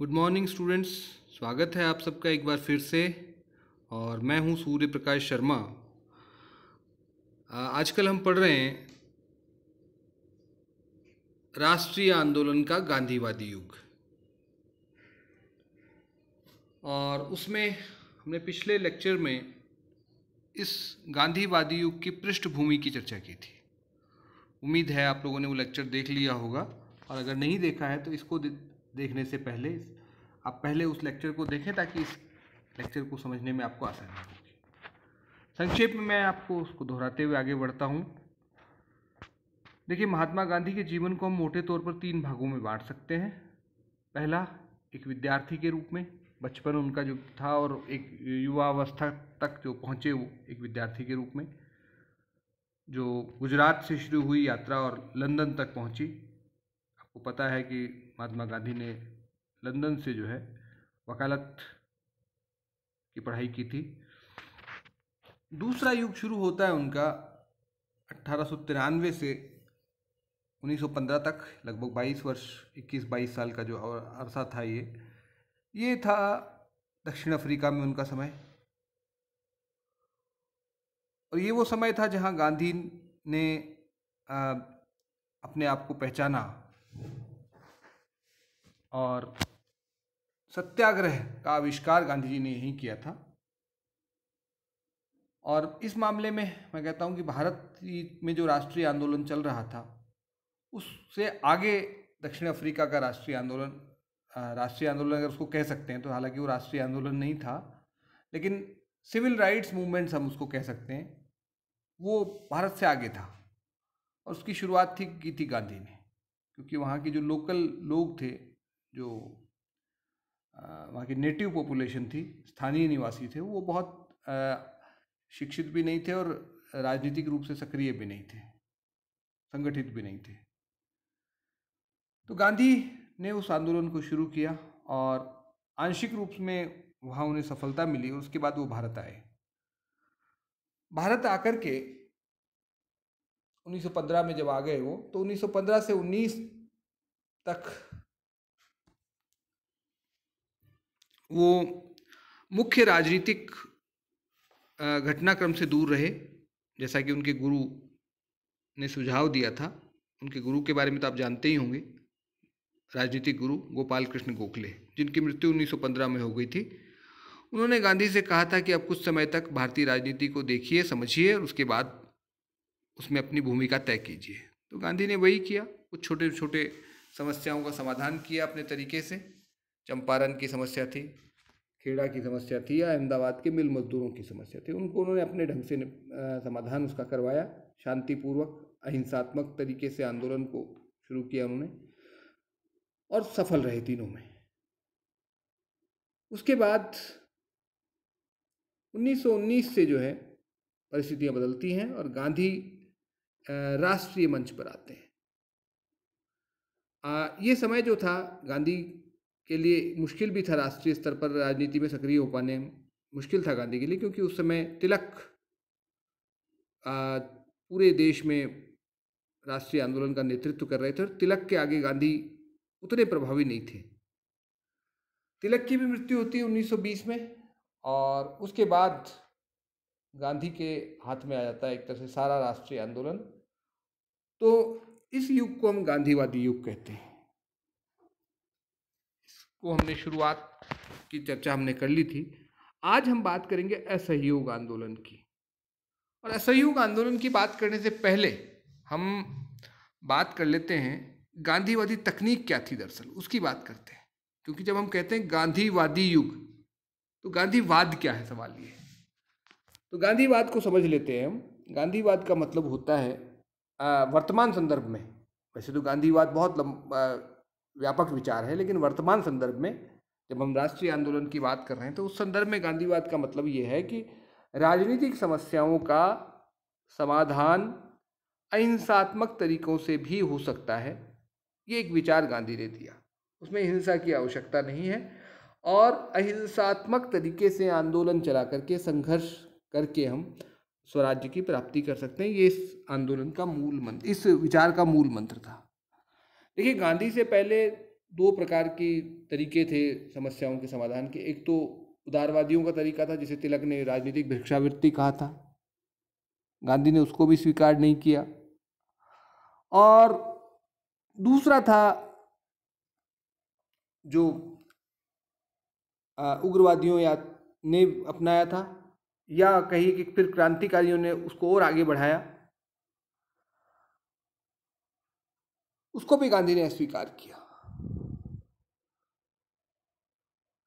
Good morning students. स्वागत है आप सबका एक बार फिर से। और मैं हूं सूर्य प्रकाश शर्मा। आजकल हम पढ़ रहे हैं राष्ट्रीय आंदोलन का गांधीवादी युग, और उसमें हमने पिछले लेक्चर में इस गांधीवादी युग की पृष्ठभूमि की चर्चा की थी। उम्मीद है आप लोगों ने वो लेक्चर देख लिया होगा, और अगर नहीं देखा है तो इसको देखने से पहले आप पहले उस लेक्चर को देखें ताकि इस लेक्चर को समझने में आपको आसानी होगी। संक्षेप में मैं आपको उसको दोहराते हुए आगे बढ़ता हूँ। देखिए, महात्मा गांधी के जीवन को हम मोटे तौर पर 3 भागों में बांट सकते हैं। पहला, एक विद्यार्थी के रूप में, बचपन उनका जो था और एक युवावस्था तक जो पहुँचे, वो एक विद्यार्थी के रूप में, जो गुजरात से शुरू हुई यात्रा और लंदन तक पहुंची। आपको पता है कि महात्मा गांधी ने लंदन से जो है वकालत की पढ़ाई की थी। दूसरा युग शुरू होता है उनका 1893 से 1915 तक, लगभग 22 वर्ष, 21-22 साल का जो अरसा था, ये था दक्षिण अफ्रीका में उनका समय। और ये वो समय था जहां गांधी ने अपने आप को पहचाना और सत्याग्रह का आविष्कार गांधी जी ने यहीं किया था। और इस मामले में मैं कहता हूं कि भारत में जो राष्ट्रीय आंदोलन चल रहा था उससे आगे दक्षिण अफ्रीका का राष्ट्रीय आंदोलन अगर उसको कह सकते हैं तो, हालांकि वो राष्ट्रीय आंदोलन नहीं था, लेकिन सिविल राइट्स मूवमेंट्स हम उसको कह सकते हैं, वो भारत से आगे था। और उसकी शुरुआत की थी गांधी ने, क्योंकि वहाँ के जो लोकल लोग थे, जो वहाँ की नेटिव पॉपुलेशन थी, स्थानीय निवासी थे, वो बहुत शिक्षित भी नहीं थे और राजनीतिक रूप से सक्रिय भी नहीं थे, संगठित भी नहीं थे। तो गांधी ने उस आंदोलन को शुरू किया और आंशिक रूप में वहाँ उन्हें सफलता मिली, और उसके बाद वो भारत आए। भारत आकर के 1915 में जब आ गए वो, तो 1915 से 19 तक वो मुख्य राजनीतिक घटनाक्रम से दूर रहे, जैसा कि उनके गुरु ने सुझाव दिया था। उनके गुरु के बारे में तो आप जानते ही होंगे, राजनीतिक गुरु गोपाल कृष्ण गोखले, जिनकी मृत्यु 1915 में हो गई थी। उन्होंने गांधी से कहा था कि अब कुछ समय तक भारतीय राजनीति को देखिए, समझिए, और उसके बाद उसमें अपनी भूमिका तय कीजिए। तो गांधी ने वही किया, कुछ छोटे छोटे समस्याओं का समाधान किया अपने तरीके से। चंपारण की समस्या थी, खेड़ा की समस्या थी, या अहमदाबाद के मिल मजदूरों की समस्या थी, उनको उन्होंने अपने ढंग से समाधान उसका करवाया। शांतिपूर्वक, अहिंसात्मक तरीके से आंदोलन को शुरू किया उन्होंने, और सफल रहे तीनों में। उसके बाद 1919 से जो है परिस्थितियां बदलती हैं और गांधी राष्ट्रीय मंच पर आते हैं। ये समय जो था गांधी के लिए मुश्किल भी था, राष्ट्रीय स्तर पर राजनीति में सक्रिय हो पाने मुश्किल था गांधी के लिए, क्योंकि उस समय तिलक पूरे देश में राष्ट्रीय आंदोलन का नेतृत्व कर रहे थे, और तिलक के आगे गांधी उतने प्रभावी नहीं थे। तिलक की भी मृत्यु होती है 1920 में, और उसके बाद गांधी के हाथ में आ जाता है एक तरह से सारा राष्ट्रीय आंदोलन। तो इस युग को हम गांधीवादी युग कहते हैं। इसको हमने शुरुआत की चर्चा हमने कर ली थी। आज हम बात करेंगे असहयोग आंदोलन की। और असहयोग आंदोलन की बात करने से पहले हम बात कर लेते हैं गांधीवादी तकनीक क्या थी, दरअसल उसकी बात करते हैं। क्योंकि जब हम कहते हैं गांधीवादी युग, तो गांधीवाद क्या है, सवाल ये है। तो गांधीवाद को समझ लेते हैं हम। गांधीवाद का मतलब होता है वर्तमान संदर्भ में, वैसे तो गांधीवाद बहुत व्यापक विचार है, लेकिन वर्तमान संदर्भ में जब हम राष्ट्रीय आंदोलन की बात कर रहे हैं, तो उस संदर्भ में गांधीवाद का मतलब ये है कि राजनीतिक समस्याओं का समाधान अहिंसात्मक तरीकों से भी हो सकता है। ये एक विचार गांधी ने दिया, उसमें हिंसा की आवश्यकता नहीं है, और अहिंसात्मक तरीके से आंदोलन चला करके, संघर्ष करके हम स्वराज्य की प्राप्ति कर सकते हैं। ये इस आंदोलन का मूल मंत्र, इस विचार का मूल मंत्र था। देखिए, गांधी से पहले दो प्रकार की तरीके थे समस्याओं के समाधान के। एक तो उदारवादियों का तरीका था, जिसे तिलक ने राजनीतिक भिक्षावृत्ति कहा था, गांधी ने उसको भी स्वीकार नहीं किया। और दूसरा था जो उग्रवादियों या ने अपनाया था, या कहिए कि फिर क्रांतिकारियों ने उसको और आगे बढ़ाया, उसको भी गांधी ने अस्वीकार किया।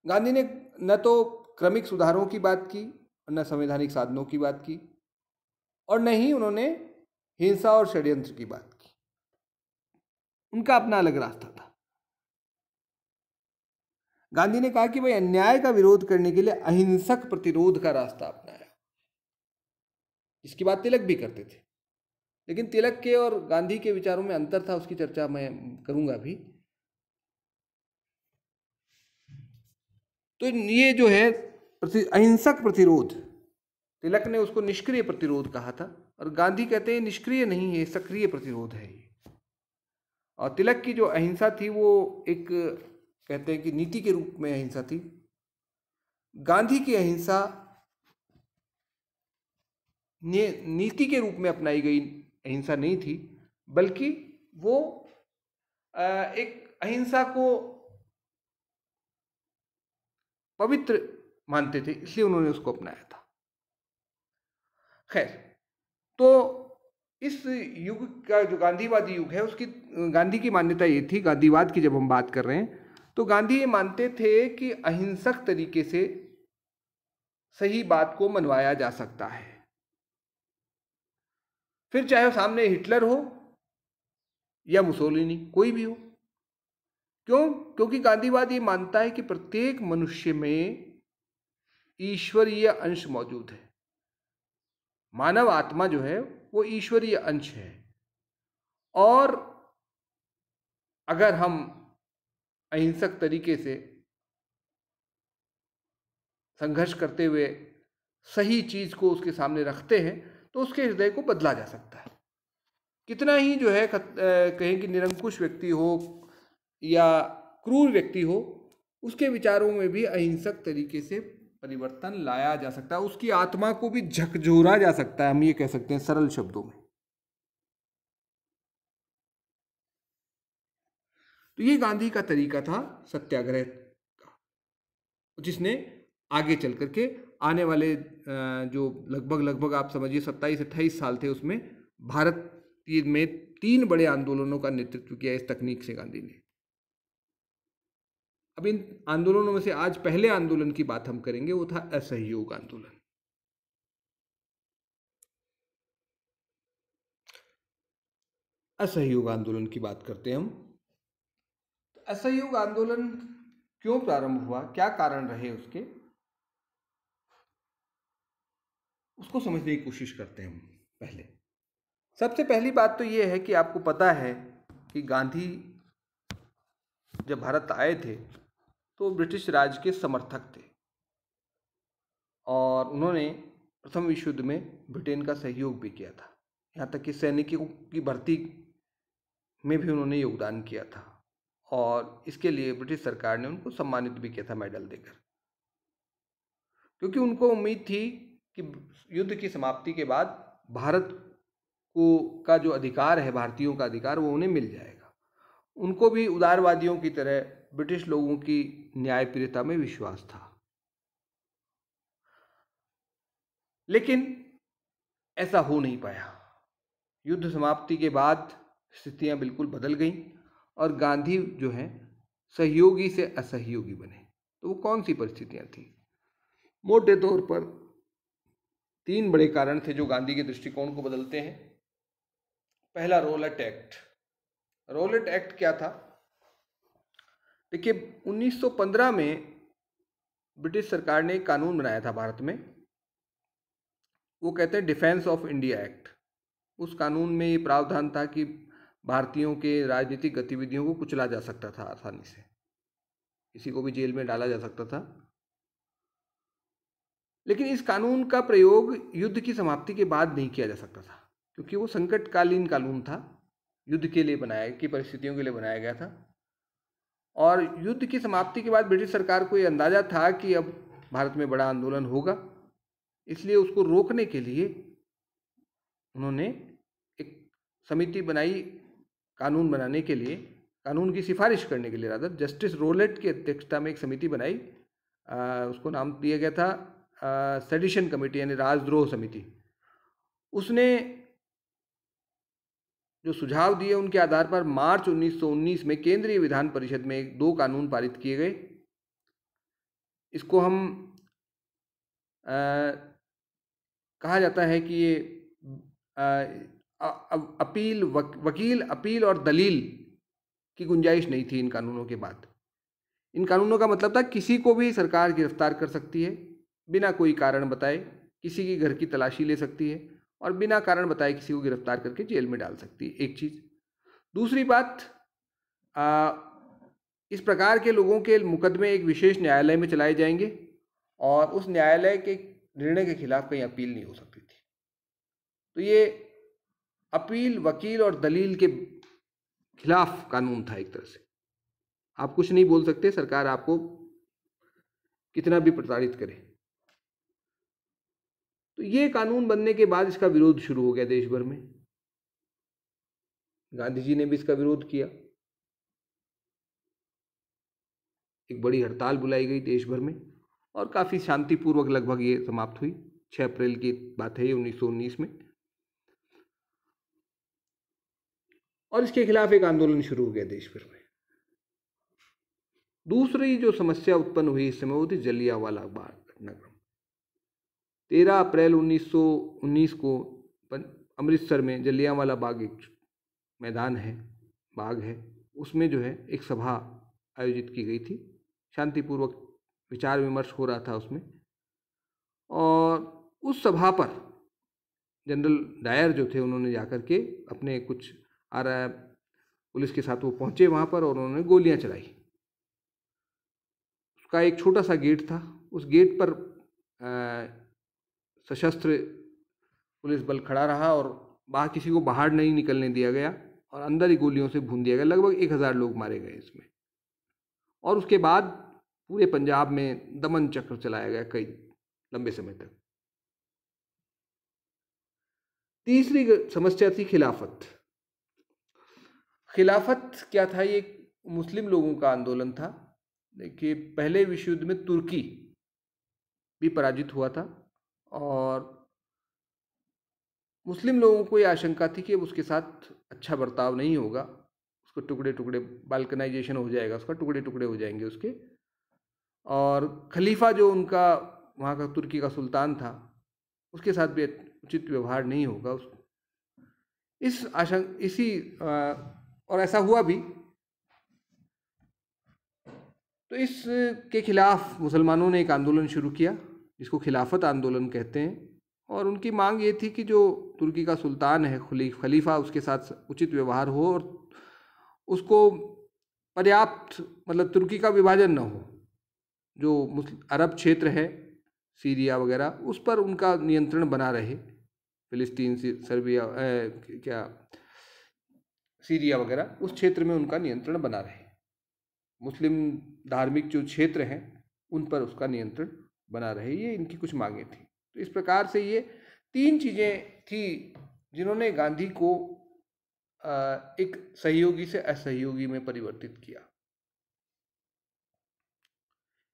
गांधी ने न तो क्रमिक सुधारों की बात की, न संवैधानिक साधनों की बात की, और न ही उन्होंने हिंसा और षड्यंत्र की बात की। उनका अपना अलग रास्ता था। गांधी ने कहा कि भाई अन्याय का विरोध करने के लिए अहिंसक प्रतिरोध का रास्ता अपनाया, इसकी बात तिलक भी करते थे। लेकिन तिलक के और गांधी के विचारों में अंतर था, उसकी चर्चा मैं करूंगा भी। तो ये जो है अहिंसक प्रतिरोध, तिलक ने उसको निष्क्रिय प्रतिरोध कहा था, और गांधी कहते हैं निष्क्रिय नहीं है, सक्रिय प्रतिरोध है ये। और तिलक की जो अहिंसा थी वो एक, कहते हैं कि नीति के रूप में अहिंसा थी। गांधी की अहिंसा नीति के रूप में अपनाई गई अहिंसा नहीं थी, बल्कि वो एक अहिंसा को पवित्र मानते थे, इसलिए उन्होंने उसको अपनाया था। खैर, तो इस युग का जो गांधीवादी युग है, उसकी गांधी की मान्यता ये थी, गांधीवाद की जब हम बात कर रहे हैं, तो गांधी ये मानते थे कि अहिंसक तरीके से सही बात को मनवाया जा सकता है, फिर चाहे सामने हिटलर हो या मुसोलिनी, कोई भी हो। क्यों? क्योंकि गांधीवाद ये मानता है कि प्रत्येक मनुष्य में ईश्वरीय अंश मौजूद है। मानव आत्मा जो है वो ईश्वरीय अंश है, और अगर हम अहिंसक तरीके से संघर्ष करते हुए सही चीज को उसके सामने रखते हैं, तो उसके हृदय को बदला जा सकता है। कितना ही जो है कहें कि निरंकुश व्यक्ति हो या क्रूर व्यक्ति हो, उसके विचारों में भी अहिंसक तरीके से परिवर्तन लाया जा सकता है, उसकी आत्मा को भी झकझोरा जा सकता है, हम ये कह सकते हैं सरल शब्दों में। तो ये गांधी का तरीका था सत्याग्रह का, जिसने आगे चल करके आने वाले जो लगभग आप समझिए 27-28 साल थे, उसमें भारत में 3 बड़े आंदोलनों का नेतृत्व किया इस तकनीक से गांधी ने। अब इन आंदोलनों में से आज पहले आंदोलन की बात हम करेंगे, वो था असहयोग आंदोलन। असहयोग आंदोलन की बात करते हैं हम। असहयोग आंदोलन क्यों प्रारंभ हुआ, क्या कारण रहे उसके, उसको समझने की कोशिश करते हैं हम। पहले सबसे पहली बात तो ये है कि आपको पता है कि गांधी जब भारत आए थे तो ब्रिटिश राज के समर्थक थे, और उन्होंने प्रथम विश्व युद्ध में ब्रिटेन का सहयोग भी किया था। यहाँ तक कि सैनिकों की भर्ती में भी उन्होंने योगदान किया था, और इसके लिए ब्रिटिश सरकार ने उनको सम्मानित भी किया था मेडल देकर, क्योंकि उनको उम्मीद थी कि युद्ध की समाप्ति के बाद भारत को का जो अधिकार है, भारतीयों का अधिकार, वो उन्हें मिल जाएगा। उनको भी उदारवादियों की तरह ब्रिटिश लोगों की न्यायप्रियता में विश्वास था। लेकिन ऐसा हो नहीं पाया। युद्ध समाप्ति के बाद स्थितियां बिल्कुल बदल गईं, और गांधी जो है सहयोगी से असहयोगी बने। तो वो कौन सी परिस्थितियां थी? मोटे तौर पर 3 बड़े कारण थे जो गांधी के दृष्टिकोण को बदलते हैं। पहला, रोलेट एक्ट। रोलेट एक्ट क्या था? देखिए, 1915 में ब्रिटिश सरकार ने एक कानून बनाया था भारत में, वो कहते हैं डिफेंस ऑफ इंडिया एक्ट। उस कानून में ये प्रावधान था कि भारतीयों के राजनीतिक गतिविधियों को कुचला जा सकता था आसानी से, किसी को भी जेल में डाला जा सकता था। लेकिन इस कानून का प्रयोग युद्ध की समाप्ति के बाद नहीं किया जा सकता था, क्योंकि वो संकटकालीन कानून था, युद्ध के लिए बनाया, की परिस्थितियों के लिए बनाया गया था। और युद्ध की समाप्ति के बाद ब्रिटिश सरकार को ये अंदाज़ा था कि अब भारत में बड़ा आंदोलन होगा, इसलिए उसको रोकने के लिए उन्होंने एक समिति बनाई कानून बनाने के लिए, कानून की सिफारिश करने के लिए। रादर जस्टिस रोलेट की अध्यक्षता में एक समिति बनाई, उसको नाम दिया गया था सेडिशन कमेटी, यानी राजद्रोह समिति। उसने जो सुझाव दिए उनके आधार पर मार्च 1919 में केंद्रीय विधान परिषद में 2 कानून पारित किए गए। इसको हम कहा जाता है कि ये वकील अपील और दलील की गुंजाइश नहीं थी इन कानूनों के बाद। इन कानूनों का मतलब था किसी को भी सरकार गिरफ्तार कर सकती है, बिना कोई कारण बताए किसी के घर की तलाशी ले सकती है और बिना कारण बताए किसी को गिरफ्तार करके जेल में डाल सकती है, एक चीज़। दूसरी बात, इस प्रकार के लोगों के मुकदमे एक विशेष न्यायालय में चलाए जाएंगे और उस न्यायालय के निर्णय के खिलाफ कहीं अपील नहीं हो सकती थी। तो ये अपील, वकील और दलील के खिलाफ कानून था एक तरह से। आप कुछ नहीं बोल सकते, सरकार आपको कितना भी प्रताड़ित करे। तो ये कानून बनने के बाद इसका विरोध शुरू हो गया देश भर में। गांधी जी ने भी इसका विरोध किया, एक बड़ी हड़ताल बुलाई गई देश भर में और काफ़ी शांतिपूर्वक लगभग ये समाप्त हुई। 6 अप्रैल की बात है ये 1919 में। और इसके खिलाफ एक आंदोलन शुरू हो गया देश भर में। दूसरी जो समस्या उत्पन्न हुई इस समय वो थी जलियांवाला बाग घटनाक्रम। 13 अप्रैल 1919 को अमृतसर में जलियांवाला बाग एक मैदान है, बाग है, उसमें जो है एक सभा आयोजित की गई थी। शांतिपूर्वक विचार विमर्श हो रहा था उसमें, और उस सभा पर जनरल डायर जो थे उन्होंने जाकर के अपने कुछ पुलिस के साथ वो पहुंचे वहाँ पर और उन्होंने गोलियां चलाई। उसका एक छोटा सा गेट था, उस गेट पर सशस्त्र पुलिस बल खड़ा रहा और किसी को बाहर नहीं निकलने दिया गया और अंदर ही गोलियों से भून दिया गया। लगभग 1000 लोग मारे गए इसमें। और उसके बाद पूरे पंजाब में दमन चक्र चलाया गया कई लंबे समय तक। तीसरी समस्या थी खिलाफत। खिलाफत क्या था? ये मुस्लिम लोगों का आंदोलन था। देखिए, पहले विश्व युद्ध में तुर्की भी पराजित हुआ था और मुस्लिम लोगों को ये आशंका थी कि उसके साथ अच्छा बर्ताव नहीं होगा, उसको टुकड़े टुकड़े, बाल्कनाइजेशन हो जाएगा, उसका टुकड़े टुकड़े हो जाएंगे उसके। और खलीफा जो उनका वहाँ का तुर्की का सुल्तान था, उसके साथ भी उचित व्यवहार नहीं होगा। और ऐसा हुआ भी। तो इसके खिलाफ मुसलमानों ने एक आंदोलन शुरू किया जिसको खिलाफत आंदोलन कहते हैं। और उनकी मांग ये थी कि जो तुर्की का सुल्तान है, खलीफा, उसके साथ उचित व्यवहार हो और उसको पर्याप्त, मतलब तुर्की का विभाजन न हो। जो अरब क्षेत्र है, सीरिया वगैरह, उस पर उनका नियंत्रण बना रहे। फिलिस्तीन, सीरिया वगैरह, उस क्षेत्र में उनका नियंत्रण बना रहे। मुस्लिम धार्मिक जो क्षेत्र हैं उन पर उसका नियंत्रण बना रहे। ये इनकी कुछ मांगें थी। तो इस प्रकार से ये 3 चीज़ें थी जिन्होंने गांधी को एक सहयोगी से असहयोगी में परिवर्तित किया।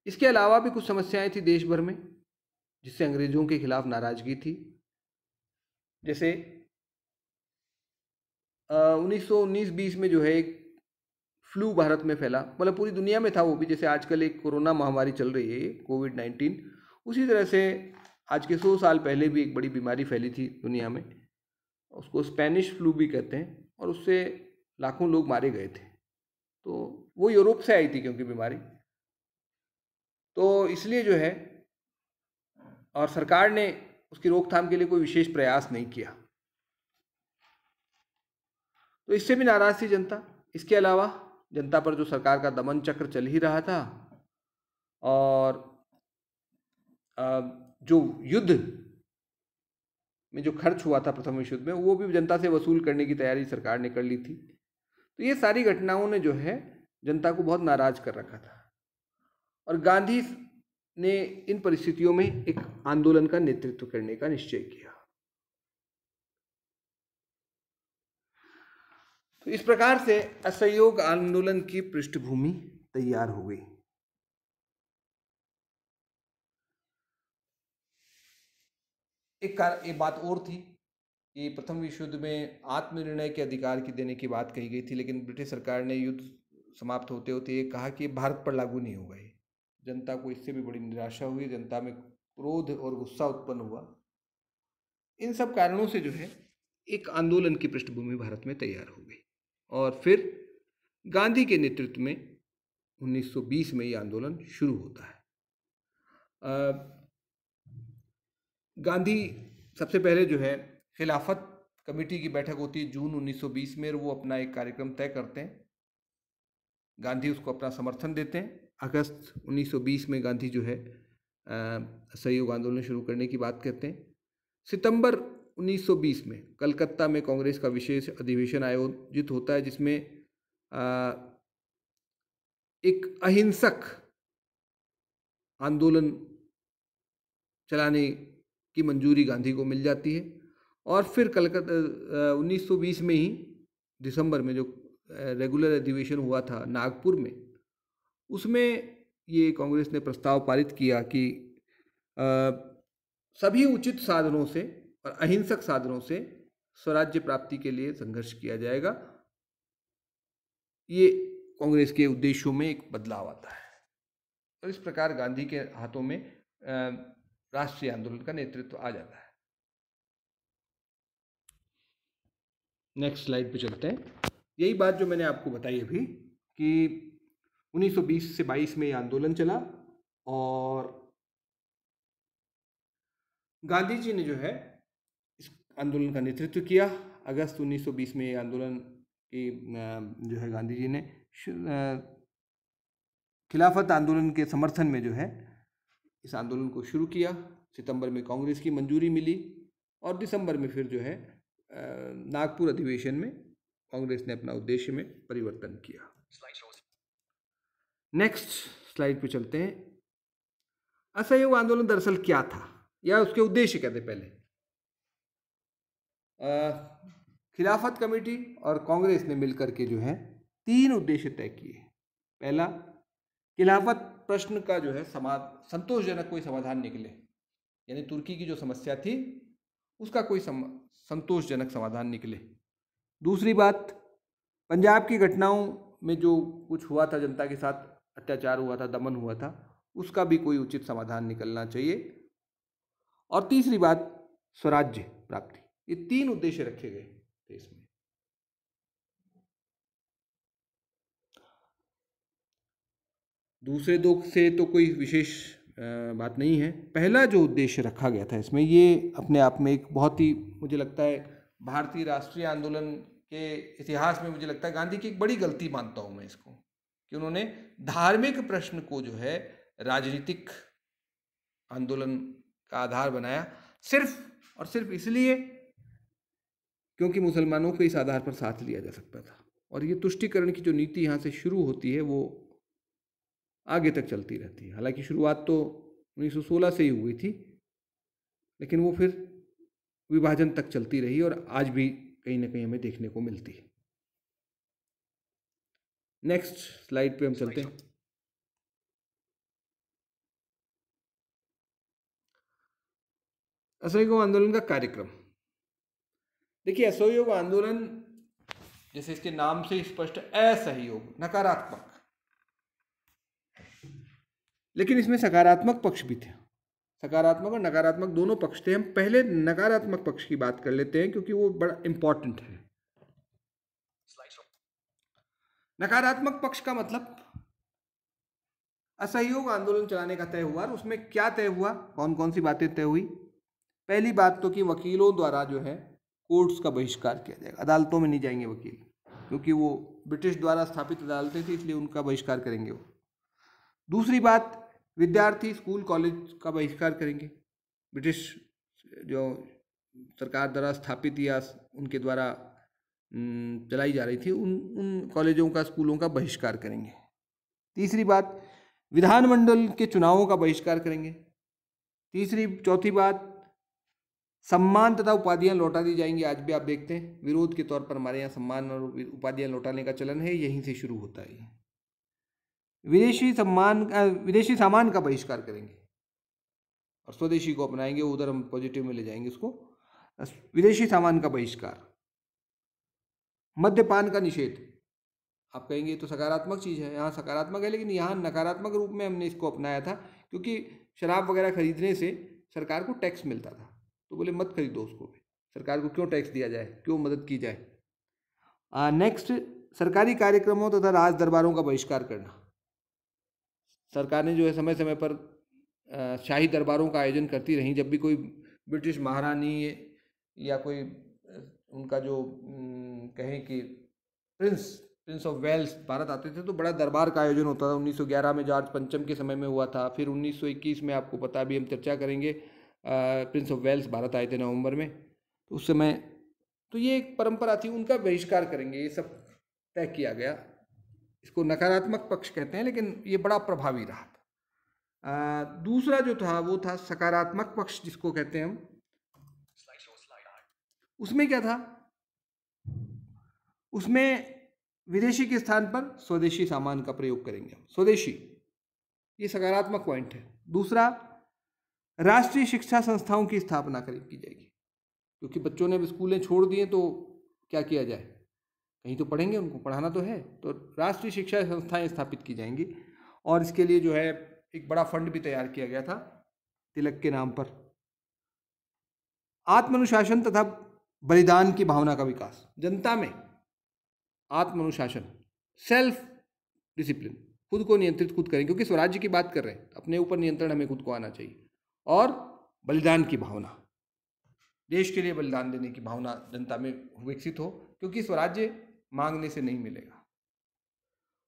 इसके अलावा भी कुछ समस्याएं थी देश भर में जिससे अंग्रेजों के खिलाफ नाराजगी थी। जैसे 1919-20 में जो है एक फ्लू भारत में फैला, मतलब पूरी दुनिया में था वो भी। जैसे आजकल एक कोरोना महामारी चल रही है, कोविड-19, उसी तरह से आज के 100 साल पहले भी एक बड़ी बीमारी फैली थी दुनिया में, उसको स्पेनिश फ्लू भी कहते हैं, और उससे लाखों लोग मारे गए थे। तो वो यूरोप से आई थी क्योंकि बीमारी, तो इसलिए जो है, और सरकार ने उसकी रोकथाम के लिए कोई विशेष प्रयास नहीं किया, तो इससे भी नाराज थी जनता। इसके अलावा जनता पर जो सरकार का दमन चक्र चल ही रहा था, और जो युद्ध में जो खर्च हुआ था प्रथम विश्व युद्ध में, वो भी जनता से वसूल करने की तैयारी सरकार ने कर ली थी। तो ये सारी घटनाओं ने जो है जनता को बहुत नाराज कर रखा था और गांधी ने इन परिस्थितियों में एक आंदोलन का नेतृत्व करने का निश्चय किया। तो इस प्रकार से असहयोग आंदोलन की पृष्ठभूमि तैयार हो गई। एक बात और थी कि प्रथम विश्व युद्ध में आत्मनिर्णय के अधिकार की देने की बात कही गई थी, लेकिन ब्रिटिश सरकार ने युद्ध समाप्त होते होते ये कहा कि भारत पर लागू नहीं होगा। ये जनता को इससे भी बड़ी निराशा हुई, जनता में क्रोध और गुस्सा उत्पन्न हुआ। इन सब कारणों से जो है एक आंदोलन की पृष्ठभूमि भारत में तैयार हो गई और फिर गांधी के नेतृत्व में 1920 में ये आंदोलन शुरू होता है। गांधी सबसे पहले जो है खिलाफत कमेटी की बैठक होती है जून 1920 में, और वो अपना एक कार्यक्रम तय करते हैं। गांधी उसको अपना समर्थन देते हैं। अगस्त 1920 में गांधी जो है असहयोग आंदोलन शुरू करने की बात कहते हैं। सितंबर 1920 में कलकत्ता में कांग्रेस का विशेष अधिवेशन आयोजित होता है, जिसमें एक अहिंसक आंदोलन चलाने की मंजूरी गांधी को मिल जाती है। और फिर कलकत्ता 1920 में ही दिसंबर में जो रेगुलर अधिवेशन हुआ था नागपुर में, उसमें ये कांग्रेस ने प्रस्ताव पारित किया कि सभी उचित साधनों से और अहिंसक साधनों से स्वराज्य प्राप्ति के लिए संघर्ष किया जाएगा। ये कांग्रेस के उद्देश्यों में एक बदलाव आता है और इस प्रकार गांधी के हाथों में राष्ट्रीय आंदोलन का नेतृत्व आ जाता है। नेक्स्ट स्लाइड पे चलते हैं। यही बात जो मैंने आपको बताई अभी कि 1920 से 22 में ये आंदोलन चला और गांधी जी ने जो है इस आंदोलन का नेतृत्व किया। अगस्त 1920 में ये आंदोलन की जो है गांधी जी ने खिलाफत आंदोलन के समर्थन में जो है इस आंदोलन को शुरू किया। सितंबर में कांग्रेस की मंजूरी मिली और दिसंबर में फिर जो है नागपुर अधिवेशन में कांग्रेस ने अपना उद्देश्य में परिवर्तन किया। नेक्स्ट स्लाइड पे चलते हैं। असहयोग आंदोलन दरअसल क्या था या उसके उद्देश्य क्या थे? पहले खिलाफत कमेटी और कांग्रेस ने मिलकर के जो है 3 उद्देश्य तय किए। पहला, खिलाफत प्रश्न का जो है संतोषजनक कोई समाधान निकले, यानी तुर्की की जो समस्या थी उसका कोई संतोषजनक समाधान निकले। दूसरी बात, पंजाब की घटनाओं में जो कुछ हुआ था, जनता के साथ अत्याचार हुआ था, दमन हुआ था, उसका भी कोई उचित समाधान निकलना चाहिए। और तीसरी बात, स्वराज्य प्राप्ति। ये 3 उद्देश्य रखे गए थे इसमें। दूसरे 2 से तो कोई विशेष बात नहीं है। पहला जो उद्देश्य रखा गया था इसमें, ये अपने आप में एक बहुत ही, मुझे लगता है भारतीय राष्ट्रीय आंदोलन के इतिहास में मुझे लगता है गांधी की एक बड़ी गलती मानता हूँ मैं इसको, कि उन्होंने धार्मिक प्रश्न को जो है राजनीतिक आंदोलन का आधार बनाया, सिर्फ और सिर्फ इसलिए क्योंकि मुसलमानों को इस आधार पर साथ लिया जा सकता था। और ये तुष्टीकरण की जो नीति यहाँ से शुरू होती है वो आगे तक चलती रहती है। हालांकि शुरुआत तो 1916 से ही हुई थी, लेकिन वो फिर विभाजन तक चलती रही और आज भी कहीं ना कहीं हमें देखने को मिलती है। नेक्स्ट स्लाइड पे हम चलते हैं। असहयोग आंदोलन का कार्यक्रम। देखिए, असहयोग आंदोलन जैसे इसके नाम से स्पष्ट, असहयोग, नकारात्मक, लेकिन इसमें सकारात्मक पक्ष भी थे। सकारात्मक और नकारात्मक दोनों पक्ष थे। हम पहले नकारात्मक पक्ष की बात कर लेते हैं क्योंकि वो बड़ा इंपॉर्टेंट है। नकारात्मक पक्ष का मतलब, असहयोग आंदोलन चलाने का तय हुआ और उसमें क्या तय हुआ, कौन कौन सी बातें तय हुई। पहली बात तो कि वकीलों द्वारा जो है कोर्ट्स का बहिष्कार किया जाएगा। अदालतों में नहीं जाएंगे वकील, क्योंकि वो ब्रिटिश द्वारा स्थापित अदालतें थी, इसलिए उनका बहिष्कार करेंगे वो। दूसरी बात, विद्यार्थी स्कूल कॉलेज का बहिष्कार करेंगे। ब्रिटिश जो सरकार द्वारा स्थापित या उनके द्वारा चलाई जा रही थी, उन उन कॉलेजों का, स्कूलों का बहिष्कार करेंगे। तीसरी बात, विधानमंडल के चुनावों का बहिष्कार करेंगे। चौथी बात, सम्मान तथा उपाधियां लौटा दी जाएंगी। आज भी आप देखते हैं विरोध के तौर पर हमारे यहाँ सम्मान और उपाधियां लौटाने का चलन है, यहीं से शुरू होता है। विदेशी सामान का बहिष्कार करेंगे और स्वदेशी को अपनाएंगे, उधर हम पॉजिटिव में ले जाएंगे उसको। विदेशी सामान का बहिष्कार। मद्यपान का निषेध। आप कहेंगे ये तो सकारात्मक चीज़ है, यहाँ सकारात्मक है, लेकिन यहाँ नकारात्मक रूप में हमने इसको अपनाया था, क्योंकि शराब वगैरह खरीदने से सरकार को टैक्स मिलता था, तो बोले मत खरीदो उसको भी, सरकार को क्यों टैक्स दिया जाए, क्यों मदद की जाए। नेक्स्ट, सरकारी कार्यक्रमों तथा राज दरबारों का बहिष्कार करना। सरकार ने जो है समय समय पर शाही दरबारों का आयोजन करती रही। जब भी कोई ब्रिटिश महारानी या कोई उनका जो कहें कि प्रिंस ऑफ वेल्स भारत आते थे, तो बड़ा दरबार का आयोजन होता था। 1911 में जॉर्ज पंचम के समय में हुआ था। फिर 1921 में, आपको पता, अभी हम चर्चा करेंगे, प्रिंस ऑफ वेल्स भारत आए थे नवंबर में, तो उस समय तो ये एक परंपरा थी, उनका बहिष्कार करेंगे, ये सब तय किया गया। इसको नकारात्मक पक्ष कहते हैं, लेकिन ये बड़ा प्रभावी रहा था। दूसरा जो था वो था सकारात्मक पक्ष, जिसको कहते हैं हम। उसमें क्या था? उसमें विदेशी के स्थान पर स्वदेशी सामान का प्रयोग करेंगे हम, स्वदेशी, ये सकारात्मक पॉइंट है। दूसरा, राष्ट्रीय शिक्षा संस्थाओं की स्थापना की जाएगी, क्योंकि बच्चों ने स्कूलें छोड़ दिए तो क्या किया जाए, कहीं तो पढ़ेंगे, उनको पढ़ाना तो है, तो राष्ट्रीय शिक्षा संस्थाएं स्थापित की जाएंगी। और इसके लिए जो है एक बड़ा फंड भी तैयार किया गया था तिलक के नाम पर। आत्मानुशासन तथा बलिदान की भावना का विकास, जनता में आत्मानुशासन, सेल्फ डिसिप्लिन, खुद को नियंत्रित खुद करें, क्योंकि स्वराज्य की बात कर रहे हैं, अपने ऊपर नियंत्रण हमें खुद को आना चाहिए। और बलिदान की भावना, देश के लिए बलिदान देने की भावना जनता में विकसित हो, क्योंकि स्वराज्य मांगने से नहीं मिलेगा।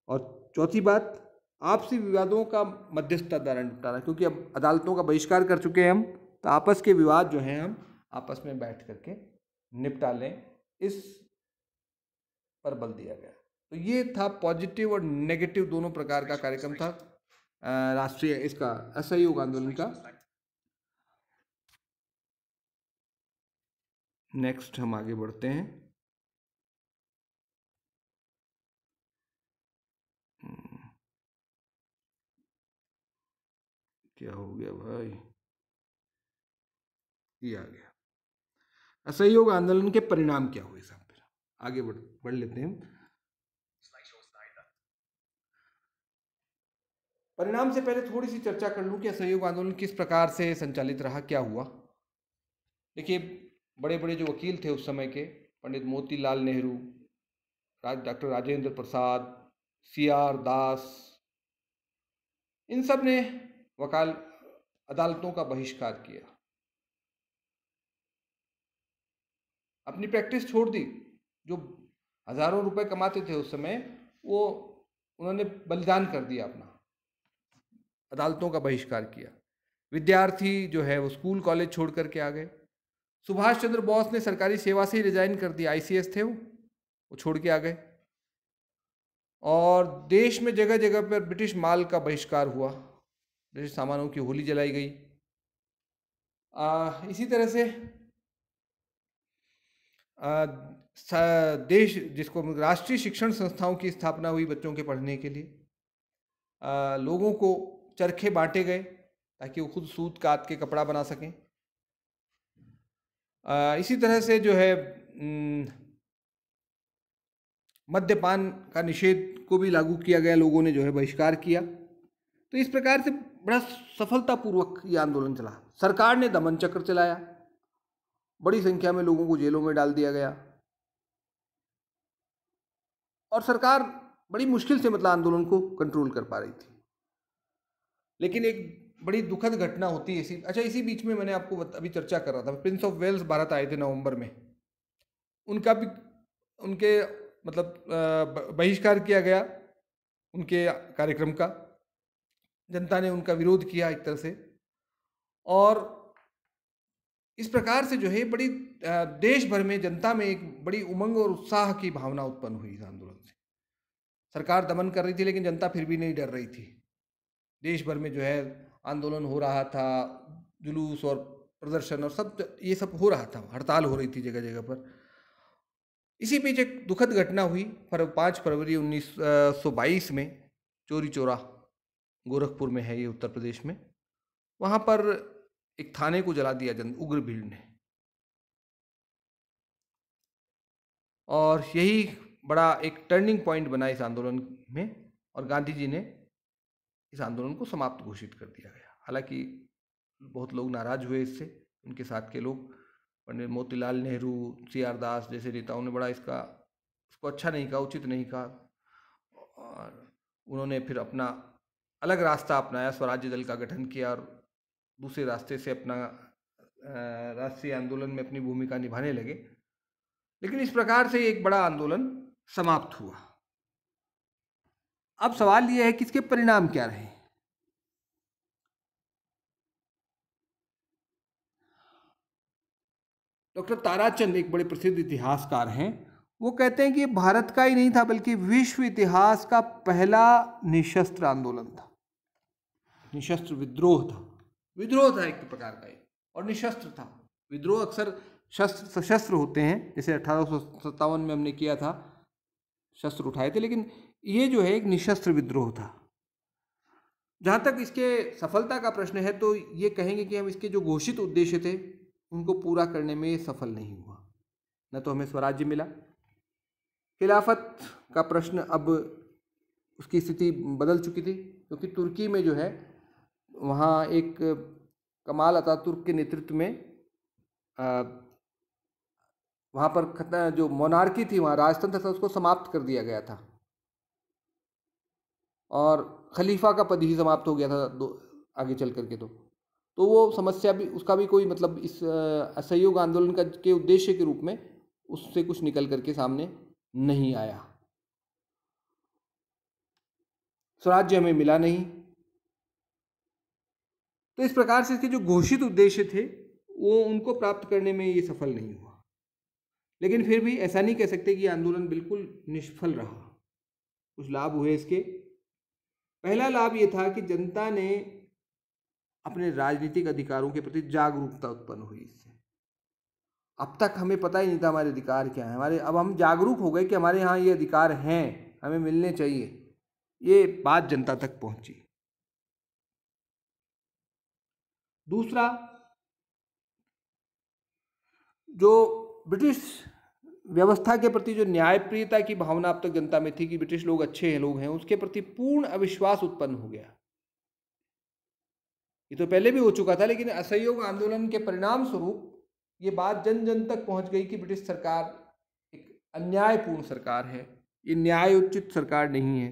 और चौथी बात, आपसी विवादों का मध्यस्थता द्वारा निपटारा, क्योंकि अब अदालतों का बहिष्कार कर चुके हैं हम, तो आपस के विवाद जो हैं हम आपस में बैठ करके निपटा लें, इस पर बल दिया गया। तो ये था पॉजिटिव और नेगेटिव दोनों प्रकार का कार्यक्रम था राष्ट्रीय इसका असहयोग आंदोलन का। नेक्स्ट हम आगे बढ़ते हैं। क्या हो गया भाई, ये आ गया। असहयोग आंदोलन के परिणाम क्या हुए साहब, फिर आगे बढ़ लेते हैं। परिणाम से पहले थोड़ी सी चर्चा कर लूं कि असहयोग आंदोलन किस प्रकार से संचालित रहा, क्या हुआ। देखिए, बड़े बड़े जो वकील थे उस समय के, पंडित मोतीलाल नेहरू, डॉक्टर राजेंद्र प्रसाद, CR दास, इन सब ने अदालतों का बहिष्कार किया, अपनी प्रैक्टिस छोड़ दी। जो हजारों रुपए कमाते थे उस समय, वो उन्होंने बलिदान कर दिया अपना, अदालतों का बहिष्कार किया। विद्यार्थी जो है वो स्कूल कॉलेज छोड़ करके आ गए। सुभाष चंद्र बोस ने सरकारी सेवा से ही रिजाइन कर दिया, ICS थे वो छोड़ के आ गए। और देश में जगह जगह पर ब्रिटिश माल का बहिष्कार हुआ, ब्रिटिश सामानों की होली जलाई गई। इसी तरह से देश जिसको राष्ट्रीय शिक्षण संस्थाओं की स्थापना हुई बच्चों के पढ़ने के लिए। लोगों को चरखे बांटे गए ताकि वो खुद सूत काट के कपड़ा बना सकें। इसी तरह से जो है मद्यपान का निषेध को भी लागू किया गया, लोगों ने जो है बहिष्कार किया। तो इस प्रकार से बड़ा सफलतापूर्वक ये आंदोलन चला। सरकार ने दमन चक्र चलाया, बड़ी संख्या में लोगों को जेलों में डाल दिया गया, और सरकार बड़ी मुश्किल से मतलब आंदोलन को कंट्रोल कर पा रही थी। लेकिन एक बड़ी दुखद घटना होती है इसी बीच में मैंने आपको अभी चर्चा कर रहा था, प्रिंस ऑफ वेल्स भारत आए थे नवंबर में, उनका भी उनके मतलब बहिष्कार किया गया उनके कार्यक्रम का। जनता ने उनका विरोध किया एक तरह से, और इस प्रकार से जो है बड़ी देश भर में जनता में एक बड़ी उमंग और उत्साह की भावना उत्पन्न हुई इस आंदोलन से। सरकार दमन कर रही थी लेकिन जनता फिर भी नहीं डर रही थी। देश भर में जो है आंदोलन हो रहा था, जुलूस और प्रदर्शन और सब ये सब हो रहा था, हड़ताल हो रही थी जगह जगह पर। इसी बीच एक दुखद घटना हुई 5 फरवरी 1922 में, चौरी चौरा गोरखपुर में है ये, उत्तर प्रदेश में। वहाँ पर एक थाने को जला दिया उग्र भीड़ ने, और यही बड़ा एक टर्निंग पॉइंट बना इस आंदोलन में, और गांधी जी ने इस आंदोलन को समाप्त घोषित कर दिया गया। हालांकि बहुत लोग नाराज हुए इससे, उनके साथ के लोग, पंडित मोतीलाल नेहरू, CR दास जैसे नेताओं ने बड़ा इसको अच्छा नहीं कहा, उचित नहीं कहा, और उन्होंने फिर अपना अलग रास्ता अपनाया, स्वराज्य दल का गठन किया और दूसरे रास्ते से अपना राष्ट्रीय आंदोलन में अपनी भूमिका निभाने लगे। लेकिन इस प्रकार से एक बड़ा आंदोलन समाप्त हुआ। अब सवाल यह है कि इसके परिणाम क्या रहे। डॉक्टर ताराचंद एक बड़े प्रसिद्ध इतिहासकार हैं, वो कहते हैं कि भारत का ही नहीं था बल्कि विश्व इतिहास का पहला निशस्त्र आंदोलन था, निशस्त्र विद्रोह था। विद्रोह था एक प्रकार का, और निशस्त्र था। विद्रोह अक्सर सशस्त्र होते हैं, जैसे 1857 में हमने किया था, शस्त्र उठाए थे, लेकिन ये जो है एक निशस्त्र विद्रोह था। जहाँ तक इसके सफलता का प्रश्न है तो ये कहेंगे कि हम इसके जो घोषित उद्देश्य थे उनको पूरा करने में सफल नहीं हुआ। न तो हमें स्वराज्य मिला, खिलाफत का प्रश्न अब उसकी स्थिति बदल चुकी थी, क्योंकि तुर्की में जो है वहाँ एक कमाल अतातुर्क के नेतृत्व में वहाँ पर जो मोनार्की थी, वहाँ राजतंत्र था, उसको समाप्त कर दिया गया था, और खलीफा का पद ही समाप्त हो गया था आगे चल करके। तो वो समस्या भी, उसका भी कोई मतलब इस असहयोग आंदोलन के उद्देश्य के रूप में उससे कुछ निकल करके सामने नहीं आया। स्वराज्य हमें मिला नहीं। तो इस प्रकार से इसके जो घोषित उद्देश्य थे वो उनको प्राप्त करने में ये सफल नहीं हुआ। लेकिन फिर भी ऐसा नहीं कह सकते कि आंदोलन बिल्कुल निष्फल रहा। कुछ लाभ हुए इसके। पहला लाभ ये था कि जनता ने अपने राजनीतिक अधिकारों के प्रति जागरूकता उत्पन्न हुई इससे। अब तक हमें पता ही नहीं था हमारे अधिकार क्या है, अब हम जागरूक हो गए कि हमारे यहाँ ये अधिकार हैं, हमें मिलने चाहिए। ये बात जनता तक पहुंची। दूसरा, जो ब्रिटिश व्यवस्था के प्रति जो न्यायप्रियता की भावना अब तक जनता में थी कि ब्रिटिश लोग अच्छे लोग हैं, उसके प्रति पूर्ण अविश्वास उत्पन्न हो गया। ये तो पहले भी हो चुका था, लेकिन असहयोग आंदोलन के परिणाम स्वरूप ये बात जन जन तक पहुंच गई कि ब्रिटिश सरकार एक अन्यायपूर्ण सरकार है, ये न्यायोचित सरकार नहीं है।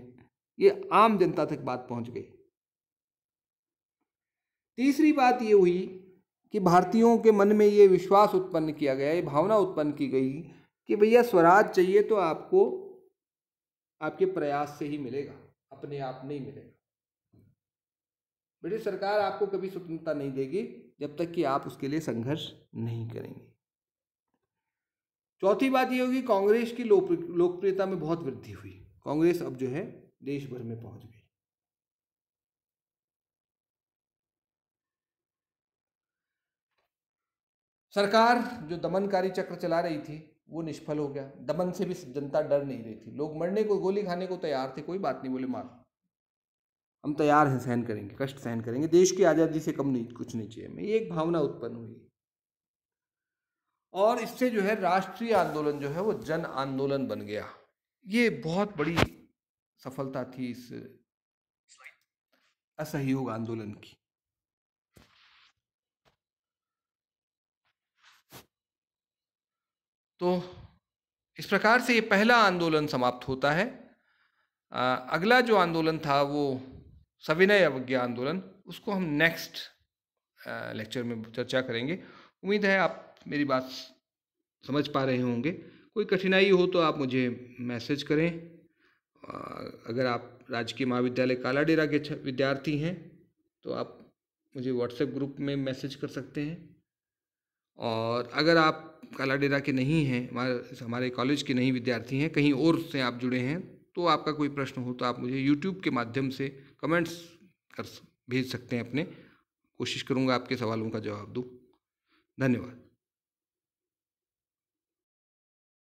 ये आम जनता तक बात पहुंच गई। तीसरी बात ये हुई कि भारतीयों के मन में ये विश्वास उत्पन्न किया गया, ये भावना उत्पन्न की गई कि भैया स्वराज चाहिए तो आपको आपके प्रयास से ही मिलेगा, अपने आप नहीं मिलेगा। ब्रिटिश सरकार आपको कभी स्वतंत्रता नहीं देगी जब तक कि आप उसके लिए संघर्ष नहीं करेंगे। चौथी बात ये होगी, कांग्रेस की लोकप्रियता में बहुत वृद्धि हुई। कांग्रेस अब जो है देश भर में पहुंच गई। सरकार जो दमनकारी चक्र चला रही थी वो निष्फल हो गया। दमन से भी जनता डर नहीं रही थी। लोग मरने को, गोली खाने को तैयार थे, कोई बात नहीं, बोले मारो, हम तैयार हैं, सहन करेंगे, कष्ट सहन करेंगे, देश की आज़ादी से कम नहीं, कुछ नहीं चाहिए हमें। ये एक भावना उत्पन्न हुई, और इससे जो है राष्ट्रीय आंदोलन जो है वो जन आंदोलन बन गया। ये बहुत बड़ी सफलता थी इस असहयोग आंदोलन की। तो इस प्रकार से ये पहला आंदोलन समाप्त होता है। अगला जो आंदोलन था वो सविनय अवज्ञा आंदोलन, उसको हम नेक्स्ट लेक्चर में चर्चा करेंगे। उम्मीद है आप मेरी बात समझ पा रहे होंगे। कोई कठिनाई हो तो आप मुझे मैसेज करें। अगर आप राजकीय महाविद्यालय काला डेरा के विद्यार्थी हैं तो आप मुझे व्हाट्सएप ग्रुप में मैसेज कर सकते हैं। और अगर आप कालाडेरा के नहीं हैं, हमारे कॉलेज के नहीं विद्यार्थी हैं, कहीं और से आप जुड़े हैं, तो आपका कोई प्रश्न हो तो आप मुझे यूट्यूब के माध्यम से कमेंट्स कर भेज सकते हैं अपने। कोशिश करूँगा आपके सवालों का जवाब दूँ। धन्यवाद।